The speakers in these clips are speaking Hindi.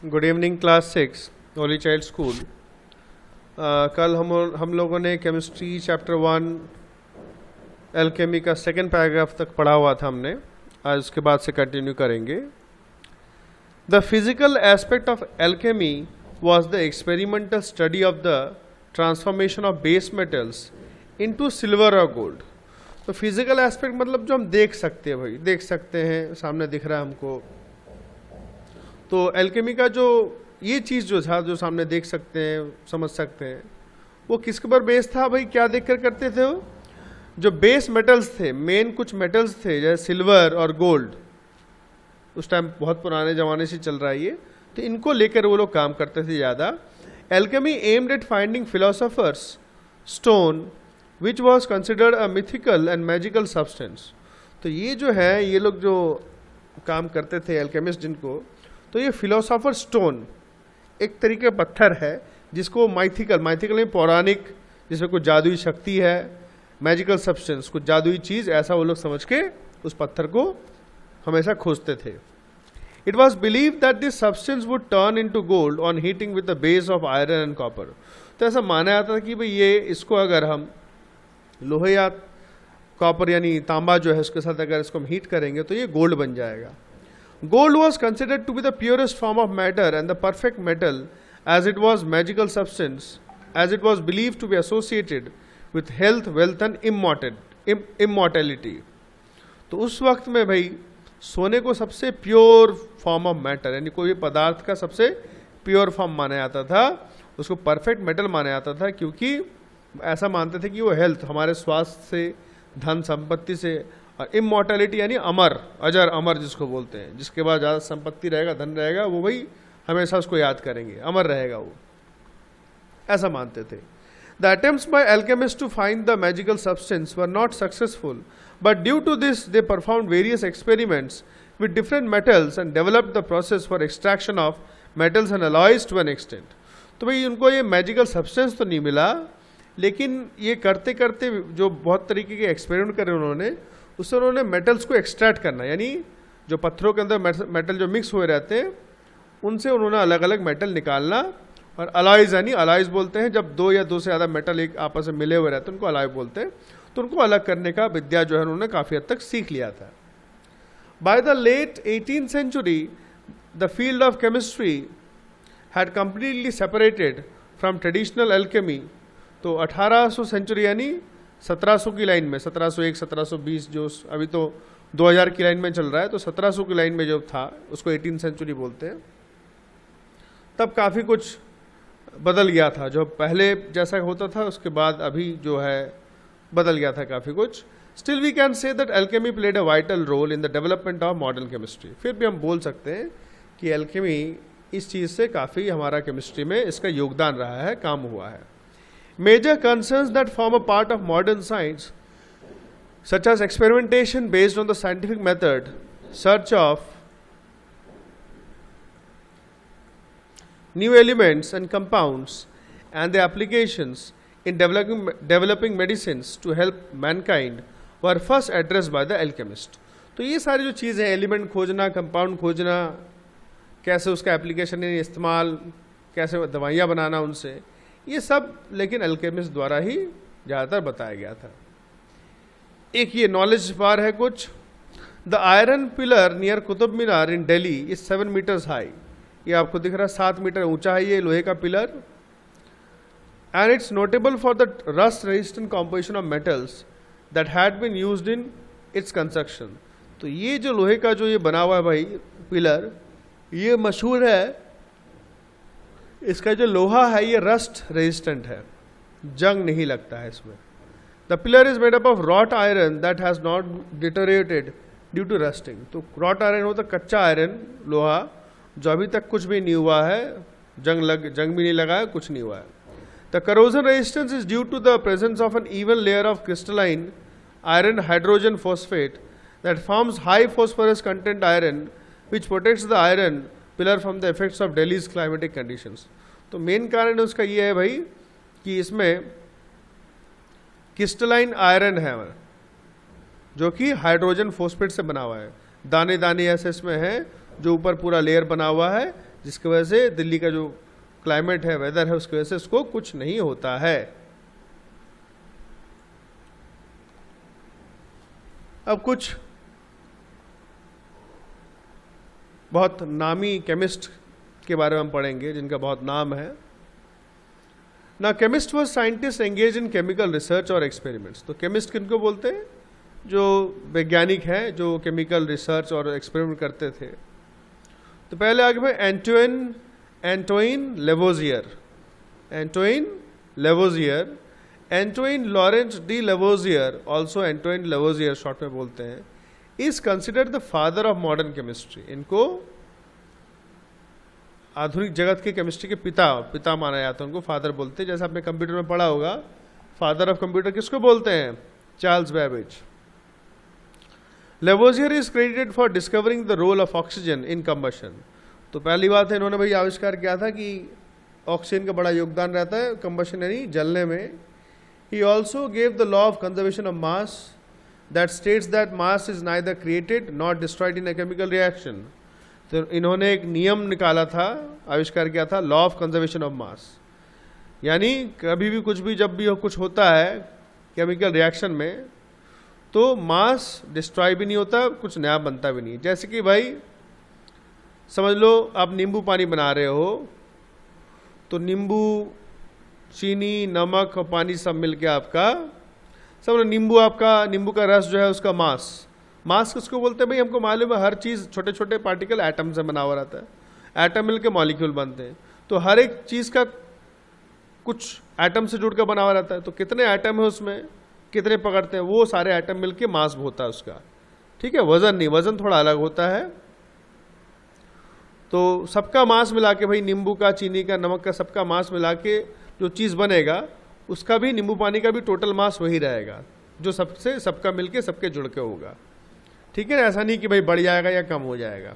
Good evening class 6 Holi child school. कल हम लोगों ने केमिस्ट्री चैप्टर 1 एल्केमी का सेकेंड पैराग्राफ तक पढ़ा हुआ था हमने। आज उसके बाद से कंटिन्यू करेंगे। The physical aspect of alchemy was the experimental study of the transformation of base metals into silver और गोल्ड। तो फिजिकल एस्पेक्ट मतलब जो हम देख सकते हैं, भाई देख सकते हैं, सामने दिख रहा है हमको। तो एल्केमी का जो ये चीज़ जो था, जो सामने देख सकते हैं, समझ सकते हैं, वो किसके ऊपर बेस था भाई? क्या देखकर करते थे वो? जो बेस मेटल्स थे, मेन कुछ मेटल्स थे जैसे सिल्वर और गोल्ड, उस टाइम बहुत पुराने ज़माने से चल रहा है ये, तो इनको लेकर वो लोग काम करते थे ज़्यादा। Alchemy aimed at finding philosopher's stone which was considered a mythical and magical substance. तो ये जो है, ये लोग जो काम करते थे एल्केमिस्ट जिनको, तो ये फिलोसोफर स्टोन एक तरीके का पत्थर है जिसको माइथिकल में पौराणिक, जिसमें कुछ जादुई शक्ति है, मैजिकल सब्सटेंस कुछ जादुई चीज़, ऐसा वो लोग समझ के उस पत्थर को हमेशा खोजते थे। It was believe that this substance would turn into gold on heating with the base of iron and copper. तो ऐसा माना जाता था कि भाई ये इसको अगर हम लोहे या कॉपर यानी तांबा जो है उसके साथ अगर इसको हम हीट करेंगे तो ये गोल्ड बन जाएगा। Gold was considered to be the purest form of matter and the perfect metal, as it was magical substance, as it was believed to be associated with health, wealth and immortality. तो उस वक्त में भाई सोने को सबसे प्योर फॉर्म ऑफ मैटर यानी कोई पदार्थ का सबसे प्योर फॉर्म माना जाता था, उसको परफेक्ट मेटल माना जाता था, क्योंकि ऐसा मानते थे कि वो हेल्थ, हमारे स्वास्थ्य से, धन संपत्ति से, और इमॉर्टैलिटी यानी अमर, अजर अमर जिसको बोलते हैं, जिसके बाद ज़्यादा संपत्ति रहेगा, धन रहेगा, वो भाई हमेशा उसको याद करेंगे, अमर रहेगा वो, ऐसा मानते थे। The attempts by alchemist to find the magical substance were not successful, but due to this they performed various experiments with different metals and developed the process for extraction of metals and alloys to an extent. तो भाई उनको ये मैजिकल सब्सटेंस तो नहीं मिला, लेकिन ये करते करते जो बहुत तरीके के एक्सपेरिमेंट करे उन्होंने, उससे उन्होंने मेटल्स को एक्सट्रैक्ट करना, यानी जो पत्थरों के अंदर मेटल जो मिक्स हुए रहते हैं उनसे उन्होंने अलग अलग मेटल निकालना, और अलॉयज यानी अलॉयज बोलते हैं जब दो या दो से ज़्यादा मेटल एक आपस में मिले हुए रहते हैं, उनको अलॉय बोलते हैं। तो उनको अलग करने का विद्या जो है उन्होंने काफ़ी हद तक सीख लिया था। By the late 18th century the field of chemistry had completely separated from traditional alchemy. तो 1800 सेंचुरी यानी 1700 की लाइन में, 1701 1720, जो अभी तो 2000 की लाइन में चल रहा है, तो 1700 की लाइन में जो था उसको 18th सेंचुरी बोलते हैं। तब काफ़ी कुछ बदल गया था, जो पहले जैसा होता था उसके बाद अभी जो है बदल गया था काफ़ी कुछ। Still we can say that alchemy played a vital role in the development of modern chemistry. फिर भी हम बोल सकते हैं कि एल्केमी इस चीज़ से काफ़ी हमारा केमिस्ट्री में इसका योगदान रहा है, काम हुआ है। Major concerns that form a part of modern science, such as experimentation based on the scientific method, search of new elements and compounds, and their applications in developing medicines to help mankind, were first addressed by the alchemist. तो ये सारी जो चीज़ें हैं, एलिमेंट खोजना, कंपाउंड खोजना, कैसे उसका एप्लीकेशन यानी इस्तेमाल, कैसे दवाइयाँ बनाना उनसे, ये सब लेकिन एल्केमिस्ट द्वारा ही ज़्यादातर बताया गया था। एक ये नॉलेज बार है कुछ। The iron pillar near Qutub Minar in Delhi is 7 meters high. ये आपको दिख रहा है 7 मीटर ऊंचा है ये लोहे का pillar. And it's notable for the rust resistant composition of metals that had been used in its construction. तो ये जो लोहे का जो ये बना हुआ है भाई पिलर, ये मशहूर है, इसका जो लोहा है ये रस्ट रेजिस्टेंट है, जंग नहीं लगता है इसमें। The pillar is made up of wrought iron that has not deteriorated due to rusting. तो रॉट आयरन होता कच्चा आयरन, लोहा जो अभी तक कुछ भी नहीं हुआ है, जंग भी नहीं लगा है, कुछ नहीं हुआ है। The corrosion resistance is due to the presence of an even layer of crystalline iron hydrogen phosphate that forms high phosphorus content iron which protects the iron pillar from the effects of Delhi's climatic conditions. तो मेन कारण उसका ये है भाई कि इसमें क्रिस्टलाइन आयरन है जो कि हाइड्रोजन फॉस्फेट से बना हुआ है, दाने दाने ऐसे इसमें है जो ऊपर पूरा लेयर बना हुआ है जिसकी वजह से दिल्ली का जो क्लाइमेट है, वेदर है, उसकी वजह से उसको कुछ नहीं होता है। अब कुछ बहुत नामी केमिस्ट के बारे में हम पढ़ेंगे जिनका बहुत नाम है। ना chemist was scientist engage in chemical research और एक्सपेरिमेंट्स। तो केमिस्ट किनको बोलते हैं? जो वैज्ञानिक हैं जो केमिकल रिसर्च और एक्सपेरिमेंट करते थे। तो पहले आगे में Antoine Lavoisier, Antoine Lawrence D Lavoisier, also Antoine Lavoisier short में बोलते हैं, is considered the father of modern chemistry. इनको आधुनिक जगत के केमिस्ट्री के पिता माना जाता है, उनको फादर बोलते हैं। जैसे आपने कंप्यूटर में पढ़ा होगा, फादर ऑफ कंप्यूटर किसको बोलते हैं? Charles Babbage. Lavoisier is credited for discovering the role of oxygen in combustion. तो पहली बात है, इन्होंने भाई आविष्कार किया था कि ऑक्सीजन का बड़ा योगदान रहता है कंबशन यानी जलने में। He also gave the law of conservation of mass that states that mass is neither created not destroyed in a chemical reaction. तो इन्होंने एक नियम निकाला था, आविष्कार किया था, law of conservation of mass. यानी कभी भी कुछ भी जब भी कुछ होता है केमिकल रिएक्शन में, तो मास डिस्ट्रॉय भी नहीं होता, कुछ नया बनता भी नहीं। जैसे कि भाई समझ लो आप नींबू पानी बना रहे हो, तो नींबू, चीनी, नमक और पानी सब मिलके आपका, समझ लो नींबू का रस जो है उसका मास किसको बोलते हैं भाई? हमको मालूम है हर चीज़ छोटे छोटे पार्टिकल एटम से बना हुआ रहता है, एटम मिलके मॉलिक्यूल बनते हैं। तो हर एक चीज़ का कुछ एटम से जुड़कर बना हुआ रहता है। तो कितने एटम है उसमें, कितने पकड़ते हैं, वो सारे एटम मिलके मास होता है उसका। ठीक है, वजन नहीं, वजन थोड़ा अलग होता है। तो सबका मास मिला के भाई, नींबू का, चीनी का, नमक का, सबका मास मिला के जो चीज़ बनेगा, उसका भी, नींबू पानी का भी टोटल मास वही रहेगा जो सबका मिलके सबके जुड़ के होगा। ठीक है, ऐसा नहीं कि भाई बढ़ जाएगा या कम हो जाएगा।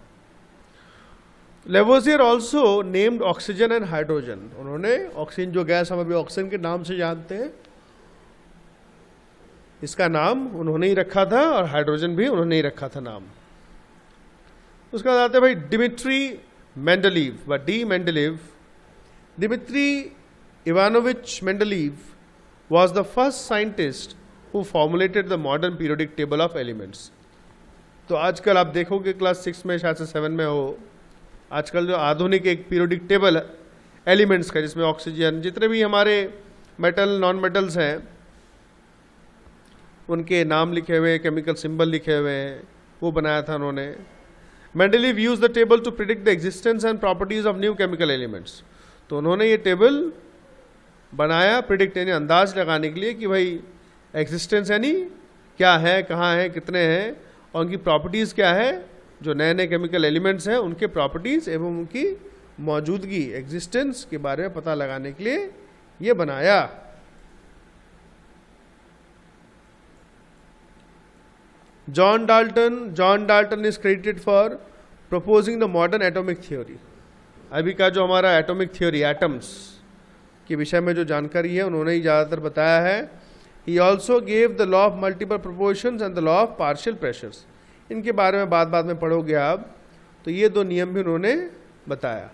Lavoisier also named oxygen and hydrogen. उन्होंने ऑक्सीजन, जो गैस हम अभी ऑक्सीजन के नाम से जानते हैं, इसका नाम उन्होंने ही रखा था, और हाइड्रोजन भी उन्होंने ही रखा था नाम। उसके बाद आते हैं भाई डिमिट्री मेंडलीव व D Mendeleev. Dmitri Ivanovich Mendeleev was the first scientist who formulated the modern periodic table of elements। तो आजकल आप देखोगे क्लास 6 में, शायद से 7 में हो, आजकल जो आधुनिक एक पीरियोडिक टेबल एलिमेंट्स का, जिसमें ऑक्सीजन, जितने भी हमारे मेटल, नॉन मेटल्स हैं, उनके नाम लिखे हुए, केमिकल सिंबल लिखे हुए हैं, वो बनाया था उन्होंने। Mendeleev used the table to predict the existence and properties of new chemical elements. तो उन्होंने ये टेबल बनाया, प्रिडिक्ट यानी अंदाज लगाने के लिए कि भाई एग्जिस्टेंस यानी क्या है, कहाँ है, कितने हैं, और उनकी प्रॉपर्टीज़ क्या है। जो नए नए केमिकल एलिमेंट्स हैं उनके प्रॉपर्टीज़ एवं उनकी मौजूदगी, एग्जिस्टेंस के बारे में पता लगाने के लिए ये बनाया। John Dalton is credited for proposing the modern atomic theory. अभी का जो हमारा एटॉमिक थ्योरी, एटम्स के विषय में जो जानकारी है, उन्होंने ही ज़्यादातर बताया है। He also gave the law of multiple proportions and the law of partial pressures. इनके बारे में बाद में पढ़ोगे आप, तो ये दो नियम भी उन्होंने बताया।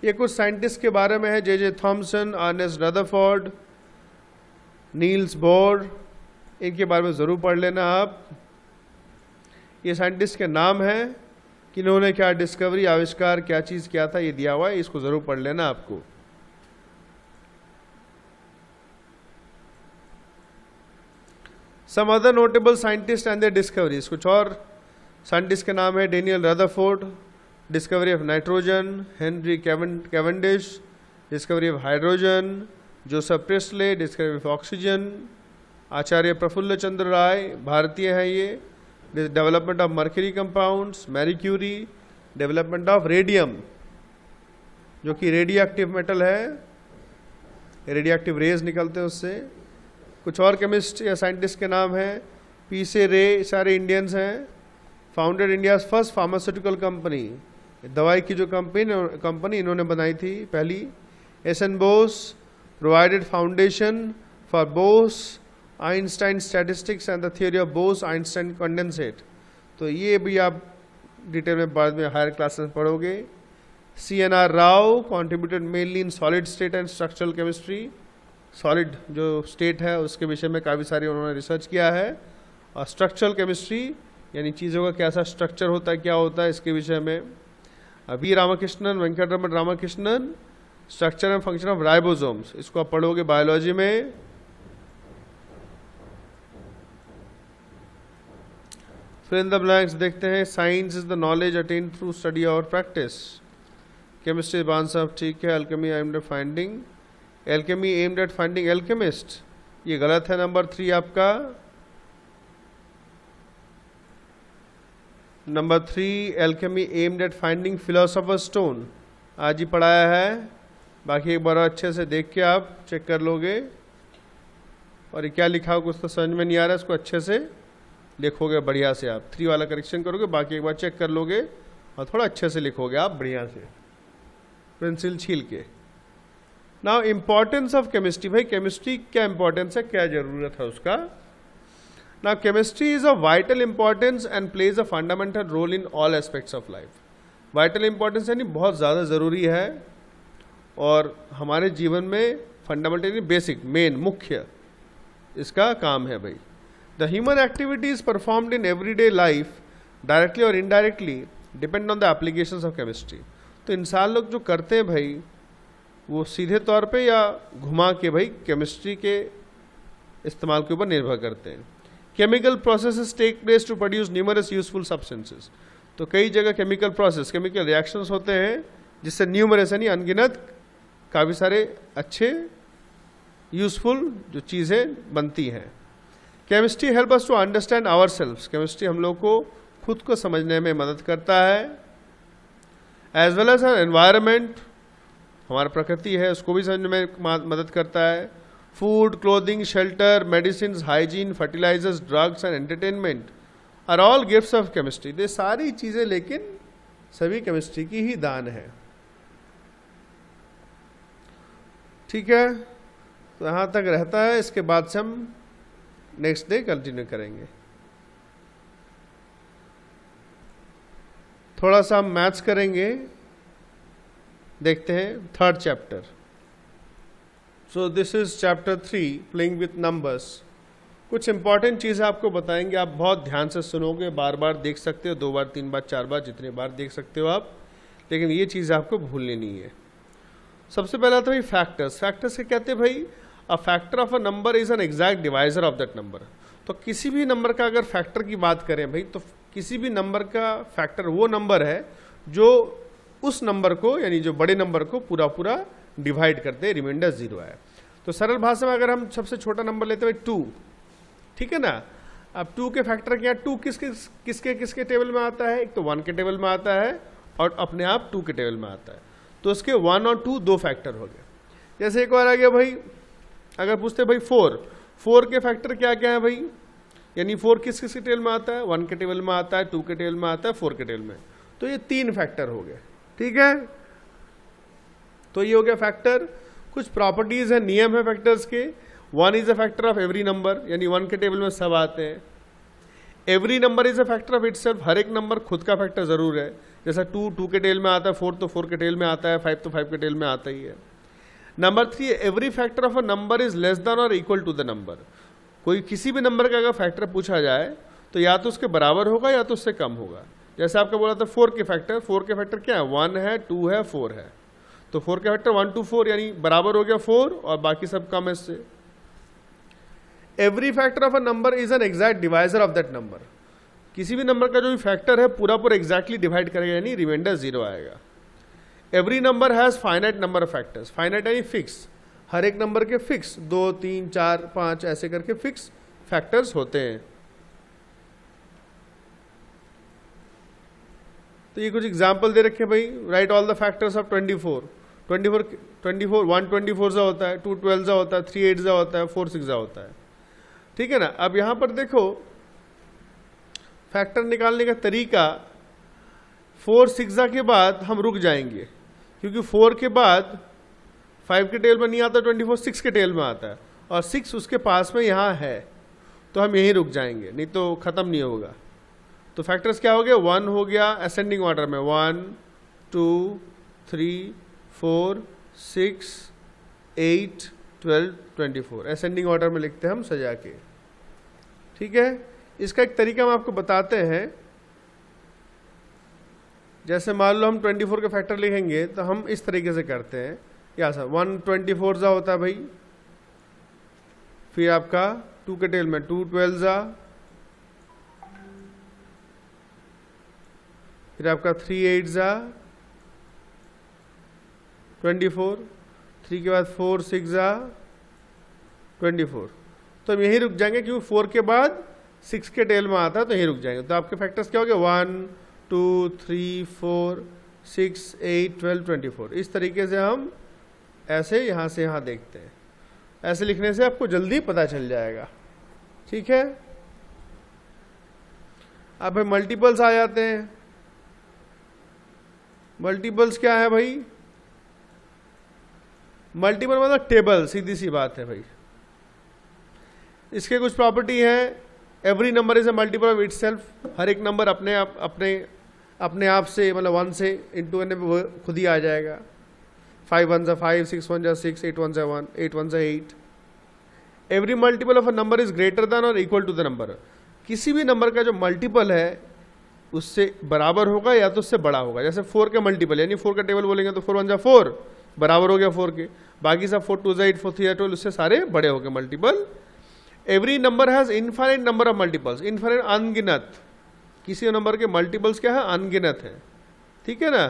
ये कुछ साइंटिस्ट के बारे में है, J Thomson, Ernest Rutherford, Niels Bohr, इनके बारे में ज़रूर पढ़ लेना आप। ये साइंटिस्ट के नाम हैं कि इन्होंने क्या डिस्कवरी, आविष्कार, क्या चीज़ किया था, ये दिया हुआ है, इसको ज़रूर पढ़ लेना आपको। Some other notable scientist and their discoveries. कुछ और साइंटिस्ट के नाम है, Daniel Rutherford, discovery of nitrogen, Henry Cavendish, discovery of hydrogen, Joseph Priestley, discovery of oxygen, Acharya Prafulla Chandra Ray, भारतीय है ये, development of mercury compounds, Marie Curie, development of radium, जो कि रेडियो एक्टिव मेटल है, रेडियो एक्टिव रेज निकलते हैं उससे। कुछ और केमिस्ट या साइंटिस्ट के नाम हैं, पीसे रे, सारे इंडियंस हैं। Founded India's first pharmaceutical company, दवाई की जो कंपनी इन्होंने बनाई थी पहली। SN. Bose provided foundation for Bose Einstein statistics and the theory of Bose Einstein condensate. तो ये भी आप डिटेल में बाद में हायर क्लासेस में पढ़ोगे। CNR Rao contributed mainly in solid state and structural chemistry. Solid जो स्टेट है उसके विषय में काफ़ी सारी उन्होंने रिसर्च किया है, और स्ट्रक्चरल केमिस्ट्री यानी चीज़ों का कैसा स्ट्रक्चर होता है, क्या होता है, इसके विषय में V Ramakrishnan, Venkatraman Ramakrishnan, structure and function of ribosomes, इसको आप पढ़ोगे बायोलॉजी में। फिर इन द ब्लैंक्स देखते हैं, science is the knowledge attain through study और प्रैक्टिस। केमिस्ट्री आंसर ठीक है। Alchemy aimed at finding, alchemy aimed at finding alchemist, ये गलत है। नंबर 3 आपका। Number 3 alchemy aimed at finding philosopher stone, आज ही पढ़ाया है, बाकी एक बार अच्छे से देख के आप चेक कर लोगे। और ये क्या लिखा हो कुछ तो समझ में नहीं आ रहा है, इसको अच्छे से लिखोगे बढ़िया से, आप 3 वाला करेक्शन करोगे, बाकी एक बार चेक कर लोगे और थोड़ा अच्छे से लिखोगे आप बढ़िया से पेंसिल छील के। नाउ इम्पॉर्टेंस ऑफ केमिस्ट्री, भाई केमिस्ट्री क्या इंपॉर्टेंस है, क्या जरूरत है उसका। Now chemistry is a vital importance and plays a fundamental role in all aspects of life. Vital importance यानी बहुत ज़्यादा ज़रूरी है और हमारे जीवन में फंडामेंटली बेसिक, मेन, मुख्य इसका काम है भाई। The human activities performed in everyday life directly और indirectly depend on the applications of chemistry. तो इंसान लोग जो करते हैं भाई वो सीधे तौर पे या घुमा के भाई केमिस्ट्री के इस्तेमाल के ऊपर निर्भर करते हैं। Chemical processes take place to produce numerous useful substances, तो कई जगह केमिकल प्रोसेस, केमिकल रिएक्शंस होते हैं जिससे न्यूमरस यानी अनगिनत काफ़ी सारे अच्छे यूजफुल जो चीज़ें बनती हैं। Chemistry help us to understand ourselves, chemistry हम लोग को खुद को समझने में मदद करता है। एज वेल एज एनवायरनमेंट, हमारा प्रकृति है उसको भी समझने में मदद करता है। Food, clothing, shelter, medicine, hygiene, fertilisers, drugs and entertainment are all gifts of chemistry. ये सारी चीज़ें लेकिन सभी केमिस्ट्री की ही दान है। ठीक है, तो यहाँ तक रहता है, इसके बाद से हम नेक्स्ट डे कंटिन्यू करेंगे। थोड़ा सा हम मैथ्स करेंगे, देखते हैं 3rd chapter. So this is chapter 3 playing with numbers. कुछ इंपॉर्टेंट चीज़ें आपको बताएंगे, आप बहुत ध्यान से सुनोगे, बार बार देख सकते हो, 2 बार 3 बार 4 बार जितने बार देख सकते हो आप, लेकिन ये चीज़ें आपको भूलनी नहीं है। सबसे पहला तो भाई फैक्टर्स। फैक्टर्स के कहते हैं भाई अ factor of a number is an exact divisor of that number. तो किसी भी नंबर का अगर फैक्टर की बात करें भाई, तो किसी भी नंबर का फैक्टर वो नंबर है जो उस नंबर को यानी जो बड़े नंबर को पूरा पूरा डिवाइड करते हैं, रिमाइंडर 0 है। तो सरल भाषा में अगर हम सबसे छोटा नंबर लेते हैं 2, ठीक है ना। अब 2 के फैक्टर क्या, 2 किसके टेबल में आता है, एक तो 1 के टेबल में आता है और अपने आप 2 के टेबल में आता है, तो उसके 1 और 2 2 फैक्टर हो गए। जैसे एक और आ गया भाई, अगर पूछते भाई 4 के फैक्टर क्या क्या है भाई, यानी 4 किसके टेबल में आता है, 1 के टेबल में आता है, 2 के टेबल में आता है, 4 के टेबल में, तो ये 3 फैक्टर हो गए। ठीक है, तो ये हो गया फैक्टर। कुछ प्रॉपर्टीज है, नियम है फैक्टर्स के। 1 is a factor of every number, यानी 1 के टेबल में सब आते हैं। Every number is a factor of itself, हर एक नंबर खुद का फैक्टर जरूर है। जैसा 2 के टेबल में आता है, 4 तो 4 के टेबल में आता है, 5 तो 5 के टेबल में आता ही है। Number 3, every factor of a number is less than और इक्वल टू द नंबर। कोई किसी भी नंबर का अगर फैक्टर पूछा जाए तो या तो उसके बराबर होगा या तो उससे कम होगा। जैसे आपका बोला था 4 के फैक्टर क्या है, 1 है, 2 है, 4 है, तो 4 के फैक्टर 1 to 4 यानी बराबर हो गया 4 और बाकी सब कम है इससे। Every factor of a number is an exact divisor of that number. किसी भी नंबर का जो भी फैक्टर है पूरा एग्जैक्टली डिवाइड करेगा, यानी रिमाइंडर 0 आएगा। Every number has finite number of factors, finite यानी फिक्स, हर एक नंबर के फिक्स 2, 3, 4, 5 ऐसे करके फिक्स फैक्टर्स होते हैं। तो ये कुछ एग्जाम्पल दे रखे भाई, right all the factors of 24, 1 24 सा होता है, 2 12 सा होता है, 3 8 सा होता है, 4 6 सा होता है। ठीक है ना। अब यहां पर देखो फैक्टर निकालने का तरीका, 4 6 सा के बाद हम रुक जाएंगे, क्योंकि 4 के बाद 5 के टेल में नहीं आता, 24 6 के टेल में आता है और 6 उसके पास में यहाँ है, तो हम यहीं रुक जाएंगे, नहीं तो ख़त्म नहीं होगा। तो फैक्टर्स क्या हो गया, 1 हो गया असेंडिंग ऑर्डर में, 1 2 3, 4, 6, 8, 12, 24 असेंडिंग ऑर्डर में लिखते हैं हम सजा के। ठीक है, इसका एक तरीका हम आपको बताते हैं। जैसे मान लो हम 24 के फैक्टर लिखेंगे तो हम इस तरीके से करते हैं। क्या सर 124 जा होता है भाई, फिर आपका 2 के टेल में 2 12 जा, फिर आपका 3 8 जा 24, 3 के बाद 4 6 जा 24। तो हम यही रुक जाएंगे क्योंकि 4 के बाद 6 के टेल में आता है तो यही रुक जाएंगे। तो आपके फैक्टर्स क्या हो गए 1 2 3 4 6 8 12 24। इस तरीके से हम ऐसे यहाँ से यहाँ देखते हैं। ऐसे लिखने से आपको जल्दी पता चल जाएगा। ठीक है, अब भाई मल्टीपल्स आ जाते हैं। मल्टीपल्स क्या है भाई? मल्टीपल मतलब टेबल, सीधी सी बात है भाई। इसके कुछ प्रॉपर्टी है। Every number is a multiple of itself. हर एक नंबर अपने आप से मतलब 1 से इंटू करने पे वो खुद ही आ जाएगा। 5 1 जा 5, 6 1 जा 6, 8 1 जा 1, 8 1 जा 8। Every multiple of a number is greater than और इक्वल टू द नंबर। किसी भी नंबर का जो मल्टीपल है उससे बराबर होगा या तो उससे बड़ा होगा। जैसे 4 के मल्टीपल यानी 4 का टेबल बोलेंगे तो 4 1 जा 4 बराबर हो गया 4 के। बाकी सब 4 2 जा 8, 4 3 जा 12, उससे सारे बड़े हो गए multiple. Every number has infinite number of multiples. Infinite अनगिनत, किसी नंबर के मल्टीपल्स क्या है? अनगिनत है। ठीक है ना।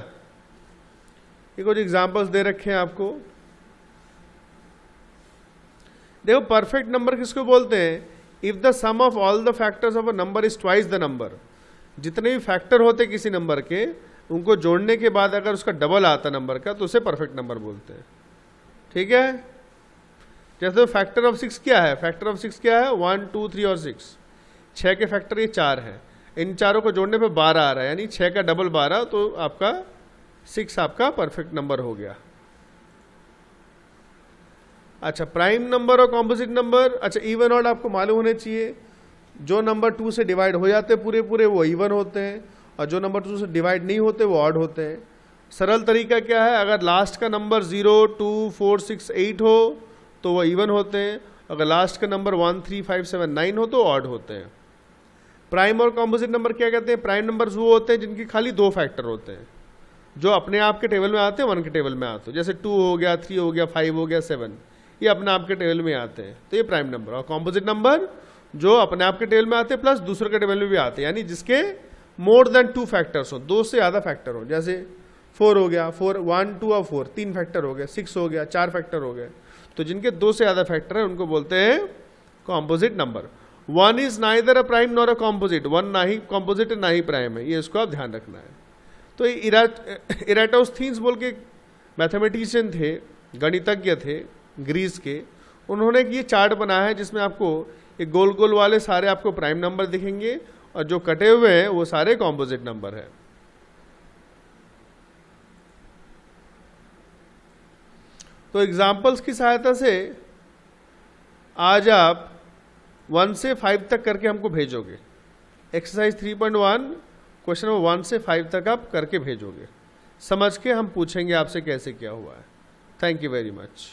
ये कुछ एग्जांपल्स दे रखे हैं आपको। देखो परफेक्ट नंबर किसको बोलते हैं? If the sum of all the factors of a number is twice the number. जितने भी फैक्टर होते किसी नंबर के, उनको जोड़ने के बाद अगर उसका डबल आता नंबर का तो उसे परफेक्ट नंबर बोलते हैं। ठीक है, जैसे फैक्टर ऑफ 6 क्या है? फैक्टर ऑफ 6 क्या है? 1 2 3 और 6। 6 के फैक्टर ये 4 है। इन चारों को जोड़ने पे 12 आ रहा है, यानी 6 का डबल 12, तो आपका 6 आपका परफेक्ट नंबर हो गया। अच्छा, प्राइम नंबर और कॉम्पोजिट नंबर। अच्छा, इवन ऑड आपको मालूम होने चाहिए। जो नंबर 2 से डिवाइड हो जाते पूरे पूरे वो इवन होते हैं, और जो नंबर 2 से डिवाइड नहीं होते वो ऑड होते हैं। सरल तरीका क्या है? अगर लास्ट का नंबर 0 2 4 6 8 हो तो वो इवन होते हैं। अगर लास्ट का नंबर 1 3 5 7 9 हो तो ऑड होते हैं। प्राइम और कॉम्पोजिट नंबर क्या कहते हैं? प्राइम नंबर्स वो होते हैं जिनके खाली 2 फैक्टर होते हैं, जो अपने आप के टेबल में आते हैं, 1 के टेबल में आते हैं। जैसे 2 हो गया, 3 हो गया, 5 हो गया, 7, ये अपने आप के टेबल में आते हैं, तो ये प्राइम नंबर। और कॉम्पोजिट नंबर जो अपने आप के टेबल में आते हैं प्लस दूसरे के टेबल में भी आते हैं, यानी जिसके मोर देन 2 फैक्टर्स हो, 2 से ज़्यादा फैक्टर हो। जैसे 4 हो गया, 4 1 2 और 4 3 फैक्टर हो गए, 6 हो गया 4 फैक्टर हो गए। तो जिनके 2 से ज़्यादा फैक्टर है उनको बोलते हैं composite number. 1 is neither a prime nor a composite. 1 ना ही कॉम्पोजिट है ना ही प्राइम है, ये इसको आप ध्यान रखना है। तो इराटोस्थीन्स बोल के मैथमेटिशियन थे, गणितज्ञ थे ग्रीस के। उन्होंने ये चार्ट बनाया है जिसमें आपको एक गोल गोल वाले सारे आपको प्राइम नंबर दिखेंगे और जो कटे हुए हैं वो सारे कॉम्पोजिट नंबर है। तो एग्जाम्पल्स की सहायता से आज आप 1 से 5 तक करके हमको भेजोगे। एक्सरसाइज 3.1 क्वेश्चन नंबर 1 से 5 तक आप करके भेजोगे। समझ के हम पूछेंगे आपसे कैसे क्या हुआ है। Thank you very much.